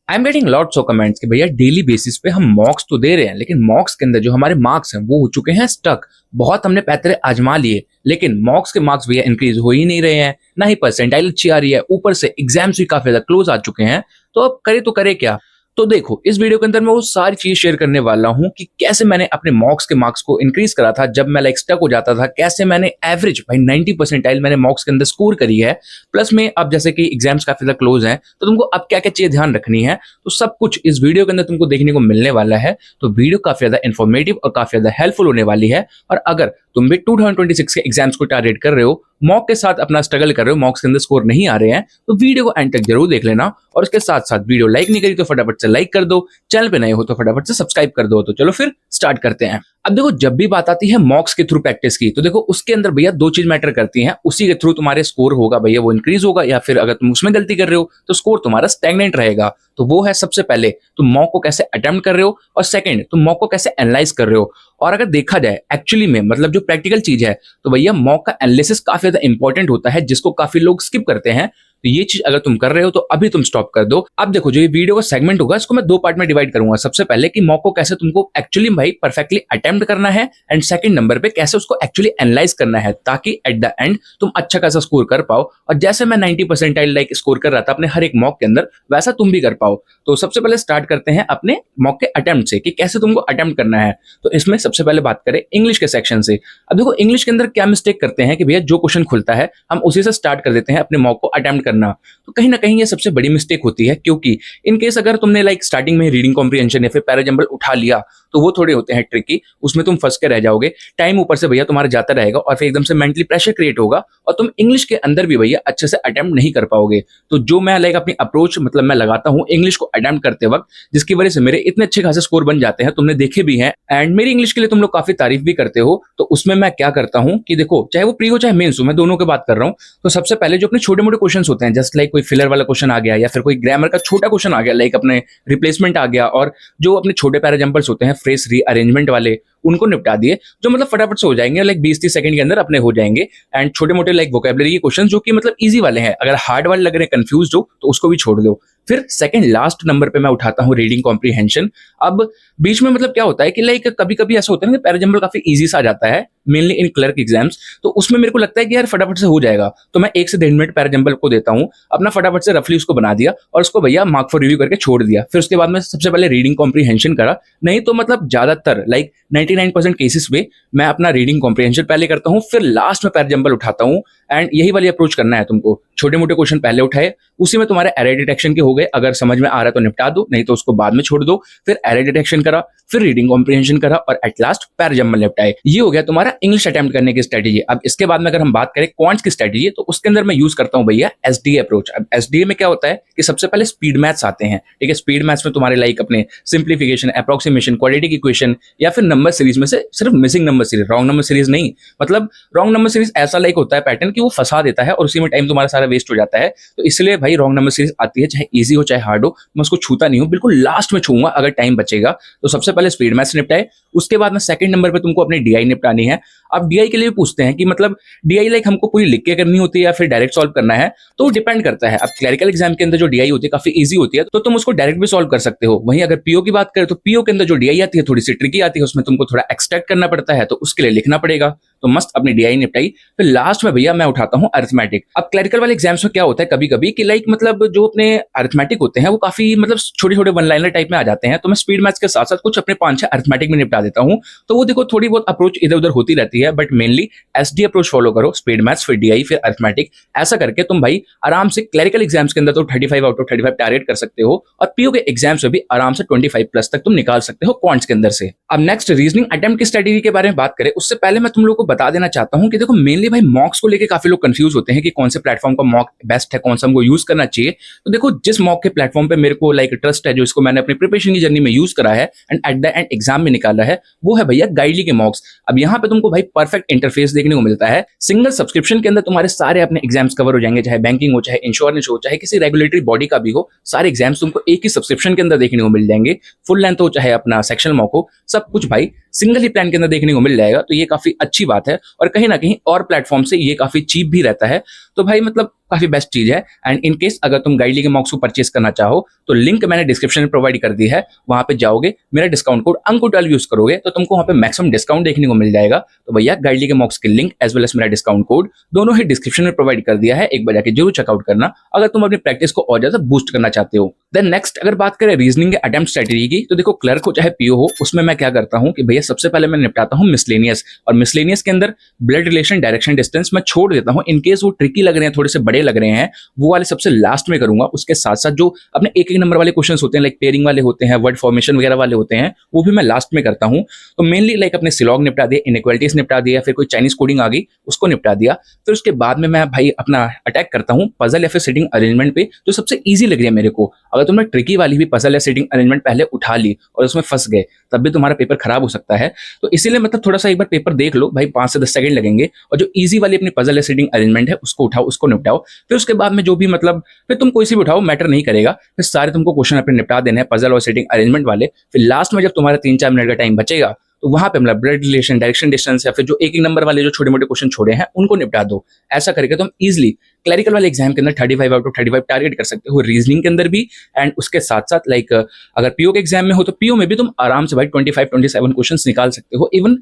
I am getting lots of comments कि भैया daily basis पे हम मॉक्स तो दे रहे हैं, लेकिन मॉक्स के अंदर जो हमारे मार्क्स हैं वो हो चुके हैं स्टक। बहुत हमने पैतरे आजमा लिए, लेकिन मॉक्स के मार्क्स भैया इंक्रीज हो ही नहीं रहे हैं, ना ही परसेंटाइल अच्छी आ रही है, ऊपर से एग्जाम्स भी काफी ज्यादा क्लोज आ चुके हैं। तो अब करे तो करे क्या। तो देखो, इस वीडियो के अंदर मैं वो सारी चीज शेयर करने वाला हूं कि कैसे मैंने अपने मॉक्स के मार्क्स को इंक्रीज करा था जब मैं लाइक स्टक हो जाता था, कैसे मैंने एवरेज भाई 90 परसेंटाइल मैंने मॉक्स के अंदर स्कोर करी है। प्लस में अब जैसे कि एग्जाम्स काफी ज्यादा क्लोज हैं, तो तुमको अब क्या क्या चीजें ध्यान रखनी है, तो सब कुछ इस वीडियो के अंदर तुमको देखने को मिलने वाला है। तो वीडियो काफी ज्यादा इन्फॉर्मेटिव और काफी ज्यादा हेल्पफुल होने वाली है। और अगर तुम भी 2026 के एग्जाम्स को टारगेट कर रहे हो, मॉक के साथ अपना स्ट्रगल कर रहे हो, मॉक्स के अंदर स्कोर नहीं आ रहे हैं, तो वीडियो को एंड तक जरूर देख लेना। और उसके साथ साथ वीडियो लाइक नहीं करी तो फटाफट से लाइक कर दो, चैनल पे नए हो तो फटाफट से सब्सक्राइब कर दो। तो चलो फिर स्टार्ट करते हैं। अब देखो, जब भी बात आती है मॉक्स के थ्रू प्रैक्टिस की, तो देखो उसके अंदर भैया दो चीज मैटर करती हैं। उसी के थ्रू तुम्हारे स्कोर होगा भैया वो इंक्रीज होगा, या फिर अगर तुम उसमें गलती कर रहे हो तो स्कोर तुम्हारा स्टैग्नेंट रहेगा। तो वो है सबसे पहले तुम मॉक को कैसे अटेम्प्ट कर रहे हो, और सेकंड तुम मॉक को कैसे एनालाइज कर रहे हो। और अगर देखा जाए एक्चुअली में मतलब जो प्रैक्टिकल चीज है, तो भैया मॉक का एनालिसिस काफी ज्यादा इंपॉर्टेंट होता है, जिसको काफी लोग स्किप करते हैं। तो ये चीज अगर तुम कर रहे हो तो अभी तुम स्टॉप कर दो। अब देखो, जो ये वीडियो का सेगमेंट होगा इसको मैं दो पार्ट में डिवाइड करूंगा। सबसे पहले कि मॉक को कैसे तुमको एक्चुअली भाई परफेक्टली अटेम्प्ट करना है, एंड सेकंड नंबर पे कैसे उसको एक्चुअली एनालाइज करना है, ताकि एट द एंड तुम अच्छा खासा स्कोर कर पाओ। और जैसे मैं 90 परसेंटाइल लाइक स्कोर कर रहा था अपने हर एक मॉक के अंदर, वैसा तुम भी कर पाओ। तो सबसे पहले स्टार्ट करते हैं अपने मॉक के अटेम्प्ट से कि कैसे तुमको अटेम्प्ट करना है। तो इसमें सबसे पहले बात करें इंग्लिश के सेक्शन से। अब देखो, इंग्लिश के अंदर क्या मिस्टेक करते हैं कि भैया जो क्वेश्चन खुलता है हम उसी से स्टार्ट कर देते हैं अपने मॉक को अटेम्प्ट करना। तो कहीं ना कहीं ये सबसे बड़ी मिस्टेक होती है, क्योंकि इन केस अगर तुमने लाइक स्टार्टिंग में रीडिंग कॉम्प्रिहेंशन या फिर पैराजंबल उठा लिया, तो वो थोड़े होते हैं ट्रिकी, उसमें तुम फंस के रह जाओगे। टाइम ऊपर से भैया तुम्हारा जाता रहेगा और फिर एकदम से मेंटली प्रेशर क्रिएट होगा, और तुम इंग्लिश के अंदर भी भैया अच्छे से अटेम्प्ट नहीं कर पाओगे। तो जो मैं लाइक अपनी अप्रोच मतलब मैं लगाता हूँ इंग्लिश को अटेम्प्ट करते वक्त, जिसकी वजह से मेरे इतने अच्छे खासे स्कोर बन जाते हैं, तुमने देखे भी हैं, एंड मेरी इंग्लिश के लिए तुम लोग काफी तारीफ भी करते हो। तो उसमें मैं क्या करता हूँ कि देखो, चाहे वो प्री हो चाहे मेंस हो, मैं दोनों की बात कर रहा हूँ। तो सबसे पहले जो अपने छोटे मोटे क्वेश्चन होते हैं, जस्ट लाइक कोई फिलर वाला क्वेश्चन आ गया, या फिर कोई ग्रामर का छोटा क्वेश्चन आ गया, लाइक अपने रिप्लेसमेंट आ गया, और जो अपने छोटे पैराजंपल्स होते हैं फ्रेज रीअरेंजमेंट वाले, उनको निपटा दिए, जो मतलब फटाफट से हो जाएंगे, लाइक 20-30 सेकंड के अंदर अपने हो जाएंगे। एंड छोटे मोटे लाइक वोकेबलरी के क्वेश्चन जो कि मतलब इजी वाले हैं, अगर हार्ड वाले लग रहे हैं, कंफ्यूज हो, तो उसको भी छोड़ दो। फिर सेकंड लास्ट नंबर पे मैं उठाता हूँ रीडिंग कॉम्प्रिहेंशन। अब बीच में मतलब क्या होता है कि लाइक कभी कभी ऐसा होता है ना कि पैराजंबल काफी इजी सा आ जाता है, मेनली इन क्लर्क एग्जाम्स। तो उसमें मेरे को लगता है कि यार फटाफट से हो जाएगा, तो मैं 1 से 1.5 मिनट पैराजंबल को देता हूँ अपना, फटाफट से रफली उसको बना दिया और उसको भैया मार्क फॉर रिव्यू करके छोड़ दिया। फिर उसके बाद में सबसे पहले रीडिंग कॉम्प्रिहेंशन करा। नहीं तो मतलब ज्यादातर लाइक 99% केसेस में मैं अपना रीडिंग कॉम्प्रिहेंशन पहले करता हूँ, फिर लास्ट में पैराजंबल उठाता हूँ। एंड यही वाली अप्रोच करना है तुमको। छोटे मोटे क्वेश्चन पहले उठाए, उसी में तुम्हारे एरर डिटेक्शन के हो गए, अगर समझ में आ रहा है तो निपटा दो, नहीं तो उसको बाद में छोड़ दो। फिर एरर डिटेक्शन करा, फिर रीडिंग कॉम्प्रिहेंशन करा, और एट लास्ट पैराजंबल निपटाए। ये हो गया तुम्हारा इंग्लिश अटेम्प्ट करने की स्ट्रेटेजी। अब इसके बाद में अगर हम बात करें क्वांट्स की स्ट्रेटेजी, तो उसके अंदर मैं यूज करता हूँ भैया एसडीए अप्रोच। अब एसडीए में क्या होता है कि सबसे पहले स्पीड मैथ्स आते हैं, ठीक है। स्पीड मैथ्स में तुम्हारे लाइक अपने सिंप्लीफिकेशन, अप्रोक्सीमेशन, क्वाड्रेटिक इक्वेशन, या फिर नंबर सीरीज में से सिर्फ missing number series, wrong number series नहीं। मतलब रॉन्ग नंबर सीरीज ऐसा लाइक होता है पैटर्न कि वो फंसा देता है और उसी में टाइम तुम्हारा सारा वेस्ट हो जाता है। तो इसलिए भाई रॉन्ग नंबर सीरीज आती है, चाहे इजी हो चाहे हार्ड हो, मैं उसको छूता नहीं हूँ, बिल्कुल लास्ट में छूंगा अगर टाइम बचेगा। तो सबसे पहले स्पीड मैथ्स निपटाए, उसके बाद में सेकंड नंबर पे तुमको अपनी डीआई निपटानी है। अब डीआई के लिए भी पूछते हैं कि मतलब डीआई लाइक हमको पूरी लिख के करनी होती है या फिर डायरेक्ट सॉल्व करना है, तो डिपेंड करता है। अब क्लरिकल एग्जाम के अंदर जो डीआई होती है काफी इजी होती है, तो तुम उसको डायरेक्ट भी सॉल्व कर सकते हो। वहीं अगर पीओ की बात करें तो पीओ के अंदर जो डीआई आती है थोड़ी सी ट्रिकी आती है, उसमें तुमको थोड़ा एक्सट्रैक्ट करना पड़ता है, तो उसके लिए लिखना पड़ेगा। तो मस्त अपनी डीआई निपटाई। फिर लास्ट में भैया मैं उठाता हूँ अरिथमेटिक। अब क्लरिकल वाले एग्जाम्स में क्या होता है कभी कभी कि लाइक मतलब जो अपने अरिथमेटिक होते हैं वो काफी मतलब छोटे छोटे वन लाइनर टाइप में आ जाते हैं, तो मैं स्पीड मैथ्स के साथ साथ कुछ अपने 5-6 अरिथमेटिक में निपटा देता हूँ। तो वो देखो थोड़ी बहुत अप्रोच इधर उधर होती रहती है, but mainly SD approach follow करो, स्पीड मैथ्स फिर डीआई फिर अरिथमेटिक। ऐसा करके तुम भाई आराम से क्लरिकल एग्जाम्स के अंदर तो 35 आउट ऑफ 35 टारगेट कर सकते हो, और पीओ के एग्जाम्स में भी आराम से 25 प्लस तक तुम निकाल सकते हो क्वांट्स के अंदर से। अब नेक्स्ट रीजनिंग अटेम्प्ट की स्ट्रेटेजी के बारे में बात करें, उससे पहले मैं तुम लोग को बता देना चाहता हूँ कि देखो मेनली भाई मॉक्स को लेके काफी लोग कंफ्यूज होते हैं कि कौन से प्लेटफॉर्म का मॉक बेस्ट है, कौन सा हमको यूज करना चाहिए। तो देखो जिस मॉक के प्लेटफॉर्म पे मेरे को लाइक ट्रस्ट है, जो इसको मैंने अपनी प्रिपरेशन की जर्नी में यूज करा है and at the end exam में निकाला है, वो है भैया गाइडली के मॉक्स। अब यहाँ पे तुमको भाई परफेक्ट इंटरफेस देखने को मिलता है। सिंगल सब्सक्रिप्शन के अंदर तुम्हारे सारे अपने एग्जाम्स कवर हो जाएंगे, चाहे बैंकिंग हो, चाहे इंश्योरेंस हो, चाहे किसी रेगुलेटरी बॉडी का भी हो, सारे एग्जाम्स तुमको एक ही सब्सक्रिप्शन के अंदर देखने को मिल जाएंगे। फुल लेंथ हो चाहे अपना सेक्शनल मॉक हो, सब कुछ भाई सिंगल ही प्लान के अंदर देखने को मिल जाएगा। तो ये काफी अच्छी बात है, और कहीं ना कहीं और प्लेटफॉर्म से ये काफी चीप भी रहता है। तो भाई मतलब काफी बेस्ट चीज है। एंड इन केस अगर तुम गाइडली के मॉक्स को परचेस करना चाहो तो लिंक मैंने डिस्क्रिप्शन में प्रोवाइड कर दी है, वहां पे जाओगे, मेरा डिस्काउंट कोड अंकुर12 यूज करोगे तो तुमको वहां पे मैक्सिमम डिस्काउंट देखने को मिल जाएगा। तो भैया गाइडली के मॉक्स के लिंक एज वेल एज मेरा डिस्काउंट कोड दोनों ही डिस्क्रिप्शन में प्रोवाइड कर दिया है, एक बार जाके जरूर चेकआउट करना अगर तुम अपनी प्रैक्टिस को और ज्यादा बूस्ट करना चाहते हो। देन नेक्स्ट अगर बात करें रीजनिंग के अटेम्प्ट स्ट्रेटेजी की, तो देखो क्लर्क हो चाहे पीओ हो, उसमें मैं क्या करता हूं कि भैया सबसे पहले मैं निपटाता हूं मिसलेनियस, और मिसलेनियस के अंदर ब्लड रिलेशन, डायरेक्शन, डिस्टेंस मैं छोड़ देता हूं। इनकेस वो ट्रिकी लग रहे हैं, थोड़े से बड़े लग रहे हैं, वो वाले सबसे लास्ट में करूंगा। उसके साथ साथ जो अपने एक एक नंबर वाले क्वेश्चन होते हैं, लाइक पेयरिंग वाले होते हैं, वर्ड फॉर्मेशन वगैरह वाले होते हैं, वो भी मैं लास्ट में करता हूं। तो मेनली लाइक अपने सिलॉग निपटा दिया, इनइक्वालिटीज निपटा दिया, फिर कोई चाइनीज कोडिंग आ गई उसको निपटा दिया। फिर उसके बाद में मैं भाई अपना अटैक करता हूं पजल या फिर सिटिंग अरेंजमेंट पे, जो सबसे ईजी लग रही है मेरे को। अगर तुमने ट्रिकी वाली भी पजल या सिटिंग अरेंजमेंट पहले उठा ली और उसमें फंस गए, तब भी तुम्हारा पेपर खराब हो सकता है। तो इसीलिए मतलब थोड़ा सा एक बार पेपर देख लो भाई, 5 से 10 सेकंड लगेंगे, और जो ईजी वाली अपनी पजल या सिटिंग अरेंजमेंट है उसको उठाओ, उसको निपटाओ। फिर उसके बाद में जो भी मतलब फिर तुम कोई सी भी उठाओ, मैटर नहीं करेगा, फिर सारे तुमको क्वेश्चन अपने निपटा देने हैं पजल और सिटिंग अरेंजमेंट वाले। फिर लास्ट में जब तुम्हारा 3-4 मिनट का टाइम बचेगा तो वहां पे मतलब ब्लड रिलेशन, डायरेक्शन, डिस्टेंस या फिर जो एक एक नंबर वाले जो छोटे मोटे क्वेश्चन छोड़े हैं उनको निपटा दो। ऐसा करके तुम इजीली क्लरिकल वाले एग्जाम के अंदर 35 आउट ऑफ 35 टारगेट कर सकते हो, रीजनिंग के अंदर भी। एंड उसके साथ साथ लाइक अगर पीओ के एग्जाम में हो तो पीओ में भी तुम आराम से भाई 25-27 क्वेश्चन निकाल सकते हो। इवन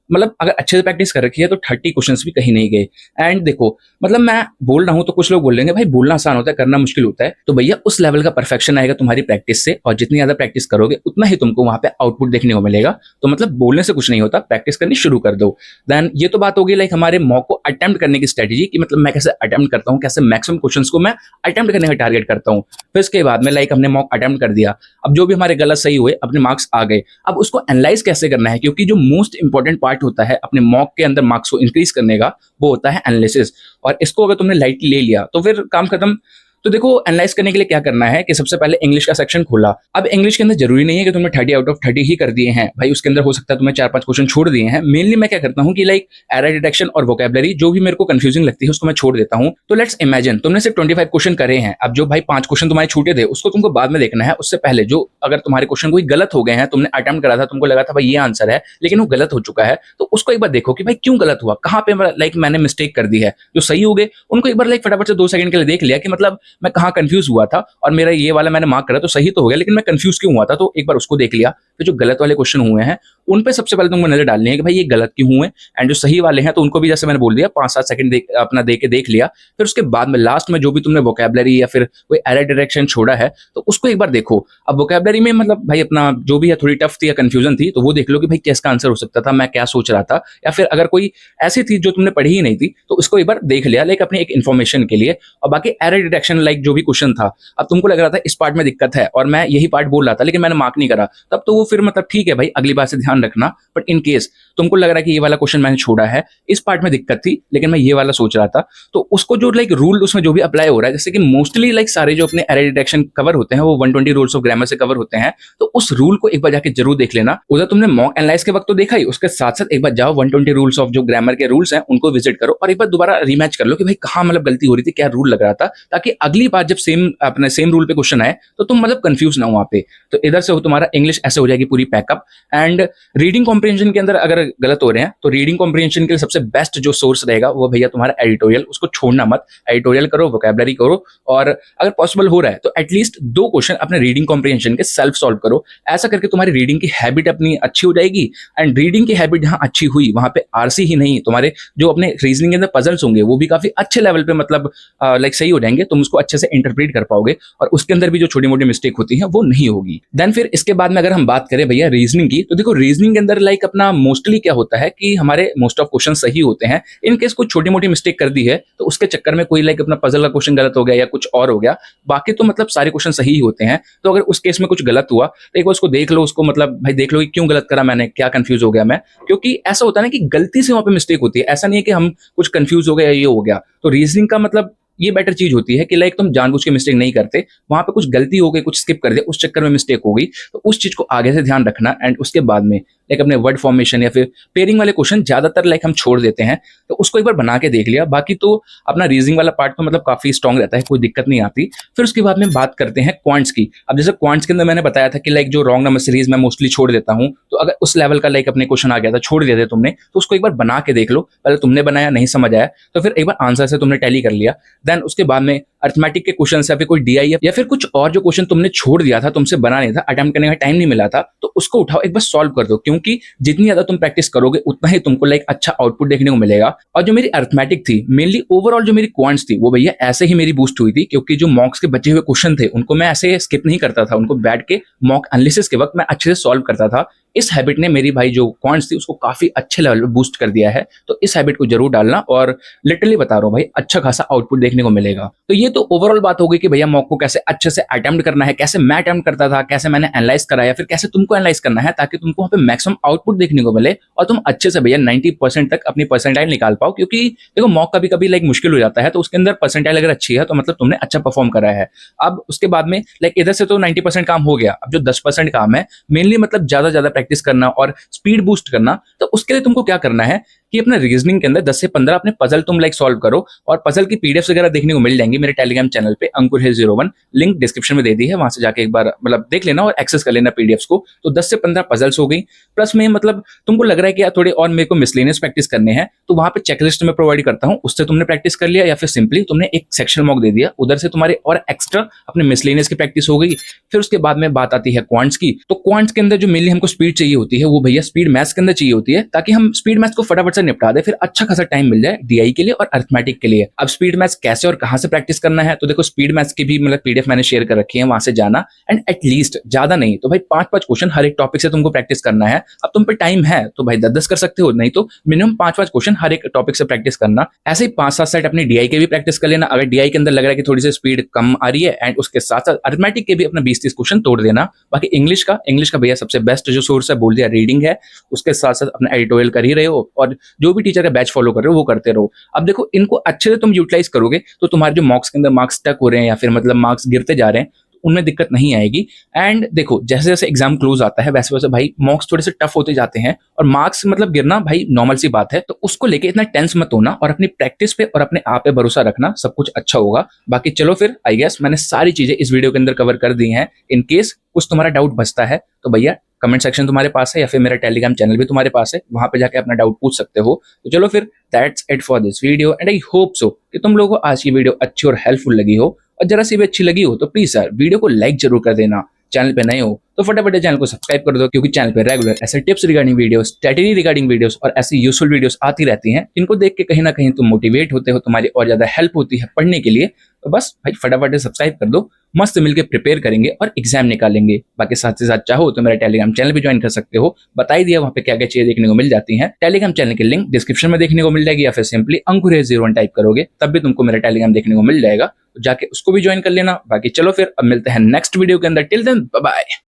मतलब अगर अच्छे से प्रैक्टिस कर रखी है तो 30 क्वेश्चंस भी कहीं नहीं गए। एंड देखो मतलब मैं बोल रहा हूं तो कुछ लोग बोल लेंगे भाई बोलना आसान होता है, करना मुश्किल होता है। तो भैया उस लेवल का परफेक्शन आएगा तुम्हारी प्रैक्टिस से, और जितनी ज्यादा प्रैक्टिस करोगे उतना ही तुमको वहां पे आउटपुट देखने को मिलेगा। तो मतलब बोलने से कुछ नहीं होता, प्रैक्टिस करनी शुरू कर दो। देन ये तो बात होगी लाइक हमारे मॉक को अटेम्प्ट करने की स्ट्रेटेजी की, मतलब मैं कैसे अटेम्प्ट करता हूँ, कैसे मैक्सिमम क्वेश्चन को मैं अटेम्प्ट करने का टारगेट करता हूँ। फिर उसके बाद में लाइक हमने मॉक अटेम्प्ट कर दिया, अब जो भी हमारे गलत सही हुए अपने मार्क्स आ गए, अब उसको एनालाइज कैसे करना है, क्योंकि जो मोस्ट इंपॉर्टेंट पार्ट होता है अपने मॉक के अंदर मार्क्स को इंक्रीज करने का, वो होता है एनालिसिस। और इसको अगर तुमने लाइटली ले लिया तो फिर काम खत्म। तो देखो एनालाइज करने के लिए क्या करना है कि सबसे पहले इंग्लिश का सेक्शन खोला। अब इंग्लिश के अंदर जरूरी नहीं है कि तुमने 30 आउट ऑफ 30 ही कर दिए हैं भाई, उसके अंदर हो सकता है तुम्हें 4-5 क्वेश्चन छोड़ दिए हैं। मेनली मैं क्या करता हूं कि लाइक एरर डिटेक्शन और वोकैबुलरी जो भी मेरे को कंफ्यूजिंग लगती है उसको मैं छोड़ देता हूं। तो लेट्स इमेजिन तुमने सिर्फ 25 क्वेश्चन करे हैं, अब जो भाई 5 क्वेश्चन तुम्हारे छूटे थे उसको तुमको बाद में देखना है। उससे पहले जो अगर तुम्हारे क्वेश्चन कोई गलत हो गए हैं, तुमने अटेम्प्ट करा था, तुमको लगा था भाई ये आंसर है, लेकिन वो गलत हो चुका है, तो उसको एक बार देखो कि भाई क्यों गलत हुआ, कहां पे लाइक मैंने मिस्टेक कर दी है। जो सही हो गए उनको एक बार लाइक फटाफट से 2 सेकंड के लिए देख लिया कि मतलब मैं कहां कंफ्यूज हुआ था, और मेरा ये वाला मैंने मार्क करा तो सही तो हो गया, लेकिन मैं कंफ्यूज क्यों हुआ था, तो एक बार उसको देख लिया। फिर जो गलत वाले क्वेश्चन हुए हैं उन पे सबसे पहले तुमको नजर डालनी है कि भाई ये गलत क्यों हुए, एंड जो सही वाले हैं तो उनको भी जैसे मैंने बोल दिया 5-7 सेकंड अपना दे के देख लिया। फिर उसके बाद में लास्ट में जो भी तुमने वोकैबुलरी या फिर कोई एरर डायरेक्शन छोड़ा है तो उसको एक बार देखो। अब वोकैबुलरी में मतलब भाई अपना जो भी है थोड़ी टफ थी या कंफ्यूजन थी, तो वो देख लो कि भाई क्या इसका आंसर हो सकता था, मैं क्या सोच रहा था, या फिर अगर कोई ऐसी थी जो तुमने पढ़ी ही नहीं थी तो उसको एक बार देख लिया लाइक अपनी एक इन्फॉर्मेशन के लिए। और बाकी एरर डिटेक्शन लाइक जो भी क्वेश्चन था, अब तुमको लग रहा था इस पार्ट में दिक्कत है और मैं यही पार्ट बोल रहा था लेकिन मैंने मार्क नहीं करा, तब तो वो फिर मतलब ठीक है भाई अगली बार से ध्यान रखना। बट इन केस तुमको लग रहा है कि ये वाला क्वेश्चन मैंने छोड़ा है, इस पार्ट में दिक्कत थी लेकिन मैं ये वाला सोच रहा था, तो उसको जो लाइक रूल उसमें जो भी अप्लाई हो रहा है, जैसे कि मोस्टली लाइक सारे जो अपने एरर डिटेक्शन कवर होते हैं वो 120 रूल्स ऑफ ग्रामर से कवर होते हैं, तो उस रूल को एक बार जाके जरूर देख लेना। उधर तुमने मॉक एनालाइज के वक्त तो देखा ही, उसके साथ साथ एक बार जाओ 120 रूल्स ऑफ जो ग्रामर के रूल्स हैं उनको विजिट करो और एक बार दोबारा रीमैच कर लो कि भाई कहाँ मतलब गलती हो रही थी, क्या रूल लग रहा था, ताकि अगली बार जब सेम अपने सेम रूल पे क्वेश्चन आए तो तुम मतलब कंफ्यूज ना हो वहां पे। तो इधर से हो तुम्हारा इंग्लिश ऐसे हो जाएगी पूरी पैकअप। एंड रीडिंग कॉम्प्रिहेंशन के अंदर अगर गलत हो रहे हैं तो रीडिंग कॉम्प्रिहेंशन के लिए सबसे बेस्ट जो सोर्स रहेगा वो भैया तुम्हारा एडिटोरियल, उसको छोड़ना मत। एडिटोरियल करो, वोकैबुलरी करो, और अगर पॉसिबल हो रहा है तो एटलीस्ट 2 क्वेश्चन अपने रीडिंग कॉम्प्रिहेंशन के सेल्फ सॉल्व करो। ऐसा करके तुम्हारी रीडिंग की हैबिट अपनी अच्छी हो जाएगी। एंड रीडिंग की हैबिट जहां अच्छी हुई वहां पे आरसी ही नहीं, तुम्हारे जो अपने रीजनिंग के अंदर पजल्स होंगे वो भी काफी अच्छे लेवल पे मतलब लाइक सही हो जाएंगे, तुम उसको अच्छे से इंटरप्रेट कर पाओगे और उसके अंदर भी जो छोटी मोटी मिस्टेक होती है वो नहीं होगी। देन फिर इसके बाद में अगर हम बात करें भैया रीजनिंग की, तो देखो रीजनिंग के अंदर लाइक अपना मोस्टली क्या होता है कि हमारे मोस्ट ऑफ क्वेश्चन सही होते हैं। इन केस कोई छोटी मोटी मिस्टेक कर दी है तो उसके चक्कर में कोई लाइक अपना पजल का क्वेश्चन गलत हो गया या कुछ और हो गया, बाकी तो मतलब सारे क्वेश्चन सही ही होते हैं। तो अगर उस केस में कुछ गलत हुआ तो एक बार उसको देख लो, उसको मतलब भाई देख लो कि क्यों गलत करा मैंने, क्या कंफ्यूज हो गया मैं, क्योंकि ऐसा होता है ना कि गलती से वहां पे मिस्टेक होती है, ऐसा नहीं है कि हम कुछ कंफ्यूज हो गया या ये हो गया। तो रीजनिंग का मतलब ये बेटर चीज होती है कि लाइक तुम जानबूझ के मिस्टेक नहीं करते, वहां पे कुछ गलती हो गई, कुछ स्किप कर दिया, उस चक्कर में मिस्टेक हो गई, तो उस चीज को आगे से ध्यान रखना। एंड उसके बाद में लाइक अपने वर्ड फॉर्मेशन या फिर पेयरिंग वाले क्वेश्चन ज्यादातर लाइक हम छोड़ देते हैं, तो उसको एक बार बना के देख लिया। बाकी तो अपना रीजनिंग वाला पार्ट तो मतलब काफी स्ट्रॉन्ग रहता है, कोई दिक्कत नहीं आती। फिर उसके बाद में बात करते हैं क्वांट्स की। अब जैसे क्वांट्स के अंदर मैंने बताया था कि लाइक जो रॉन्ग नंबर सीरीज मैं मोस्टली छोड़ देता हूँ, तो अगर उस लेवल का लाइक अपने क्वेश्चन आ गया था, छोड़ दिया था तुमने, तो उसको एक बार बना के देख लो। पहले तुमने बनाया नहीं समझ आया तो फिर एक बार आंसर से तुमने टैली कर लिया, देन उसके बाद में अर्थमेटिक के क्वेश्चन या फिर कोई डीआई या फिर कुछ और जो क्वेश्चन तुमने छोड़ दिया था, तुमसे बना नहीं था, अटेम्प्ट करने का टाइम नहीं मिला था, तो उसको उठाओ, एक बार सॉल्व कर दो, क्योंकि जितनी ज्यादा तुम प्रैक्टिस करोगे उतना ही तुमको लाइक अच्छा आउटपुट देखने को मिलेगा। और जो मेरी अर्थमेटिक थी, मेनली ओवरऑल जो मेरी क्वांट्स थी, वो भैया ऐसे ही मेरी बूस्ट हुई थी, क्योंकि जो मॉक्स के बचे हुए क्वेश्चन थे उनको मैं ऐसे स्किप नहीं करता था, उनको बैठ के मॉक एनालिसिस के वक्त मैं अच्छे से सॉल्व करता था। इस हैबिट ने मेरी भाई जो क्वांट्स थी उसको काफी अच्छे लेवल पे बूस्ट कर दिया है। तो इस हैबिट को जरूर डालना, और लिटरली बता रहा हूँ भाई, अच्छा खासा आउटपुट देखने को मिलेगा। तो ये तो ओवरऑल बात हो गई कि भैया मॉक को कैसे अच्छे से अटेम्प्ट करना है, कैसे मैं अटेम्प्ट करता था, कैसे मैंने एनालाइज करा, या फिर कैसे तुमको एनालाइज करना है ताकि तुमको वहाँ पे मैक्सिमम आउटपुट देखने को मिले और तुम अच्छे से भैया 90% तक अपनी परसेंटाइल निकाल पाओ। क्योंकि देखो मॉक कभी कभी लाइक मुश्किल हो जाता है, तो उसके अंदर परसेंटाइल अगर अच्छी है तो मतलब तुमने अच्छा परफॉर्म करा है। अब उसके बाद में लाइक इधर से तो 90% काम हो गया, अब जो 10% काम है, मेनली मतलब ज्यादा ज्यादा प्रैक्टिस करना और स्पीड बूस्ट करना। तो उसके लिए तुमको क्या करना है कि अपने रीजनिंग के अंदर 10 से 15 अपने पजल तुम लाइक सॉल्व करो, और पजल की पीडीएफ वगैरह देखने को मिल जाएंगी मेरे टेलीग्राम चैनल पे अंकुर हिल 01, लिंक डिस्क्रिप्शन में दे दी है, वहां से जाके एक बार मतलब देख लेना और एक्सेस कर लेना पीडीएफ्स को। तो 10 से 15 पजल्स हो गई, प्लस में मतलब तुमको लग रहा है कि यार थोड़े और मेरे को मिसलेनियस प्रैक्टिस करने हैं, तो वहां पे चेकलिस्ट में प्रोवाइड करता हूँ, उससे तुमने प्रैक्टिस कर लिया, या फिर सिंपली तुमने एक सेक्शन मॉक दे दिया, उधर से तुम्हारे और एक्स्ट्रा अपने मिसलेनियस की प्रैक्टिस हो गई। फिर उसके बाद में बात आती है क्वांट्स की। तो क्वांट्स के अंदर जो मेनली हमको स्पीड चाहिए होती है, वो भैया स्पीड मैथ्स के अंदर चाहिए होती है, ताकि हम स्पीड मैथ्स को फटाफट से निपटा दे, फिर अच्छा खासा टाइम मिल जाए डीआई के लिए और अर्थमेटिक के लिए। अब स्पीड मैथ्स कैसे और कहां से प्रैक्टिस करना है, तो देखो स्पीड मैथ्स की भी मतलब पीडीएफ मैंने शेयर कर रखी है, वहां से जाना, एंड एटलीस्ट ज्यादा नहीं तो भाई 5-5 क्वेश्चन हर एक टॉपिक से तुमको प्रैक्टिस करना है। अब तुम पे टाइम है तो भाई 10-10 कर सकते हो, नहीं तो मिनिमम 5-5 क्वेश्चन हर एक टॉपिक से प्रैक्टिस करना। ऐसे ही 5-7 सेट अपनी डीआई के भी प्रैक्टिस कर लेना, अगर डीआई के अंदर लग रहा है कि थोड़ी सी स्पीड कम आ रही है, एंड उसके साथ साथ अर्थमेटिक के भी अपना 20-30 क्वेश्चन तोड़ देना। बाकी इंग्लिश का भैया सबसे बेस्ट जो सोर्स है बोल दिया रीडिंग है, उसके साथ साथ अपना एडिटोरियल कर ही रहे हो, और जो भी टीचर का बैच फॉलो कर रहे हो वो करते रहो। अब देखो इनको अच्छे से तुम यूटिलाइज करोगे तो तुम्हारे जो मॉक्स के अंदर मार्क्स स्टक हो रहे हैं या फिर मतलब मार्क्स गिरते जा रहे हैं, उनमें दिक्कत नहीं आएगी। एंड देखो जैसे जैसे एग्जाम क्लोज आता है वैसे वैसे भाई मॉक्स थोड़े से टफ होते जाते हैं, और मार्क्स मतलब गिरना भाई नॉर्मल सी बात है, तो उसको लेके इतना टेंस मत होना, और अपनी प्रैक्टिस पे और अपने आप पे भरोसा रखना, सब कुछ अच्छा होगा। बाकी चलो फिर आई गेस मैंने सारी चीजें इस वीडियो के अंदर कवर कर दी हैं। इन केस कुछ तुम्हारा डाउट बचता है तो भैया कमेंट सेक्शन तुम्हारे पास है, या फिर मेरा टेलीग्राम चैनल भी तुम्हारे पास है, वहां पे जाके अपना डाउट पूछ सकते हो। तो चलो फिर that's it for this video, and I hope so कि तुम लोगों को आज की वीडियो अच्छी और हेल्पफुल लगी हो, और जरा सी भी अच्छी लगी हो तो प्लीज यार वीडियो को लाइक जरूर कर देना। चैनल पे नए हो तो फटाफट चैनल को सब्सक्राइब कर दो, क्योंकि चैनल पे रेगुलर ऐसे tips regarding videos, strategy regarding videos और ऐसी यूजफुल वीडियोस आती रहती हैं, जिनको देख के कहीं ना कहीं तुम मोटिवेट होते हो, तुम्हारी और ज्यादा हेल्प होती है पढ़ने के लिए। तो बस भाई फटाफट सब्सक्राइब कर दो, मस्त मिलकर प्रिपेयर करेंगे और एग्जाम निकालेंगे। बाकी साथ ही साथ चाहो तो मेरा टेलीग्राम चैनल भी ज्वाइन कर सकते हो, बता ही दिया वहाँ पे क्या क्या चीजें देखने को मिल जाती हैं। टेलीग्राम चैनल की लिंक डिस्क्रिप्शन में देखने को मिल जाएगी, या फिर सिंपली अंकुर 01 टाइप करोगे तब भी तुमको मेरा टेलीग्राम देखने को मिल जाएगा, तो जाके उसको भी ज्वाइन कर लेना। बाकी चलो फिर अब मिलते हैं नेक्स्ट वीडियो के अंदर, टिल देन बाय बाय।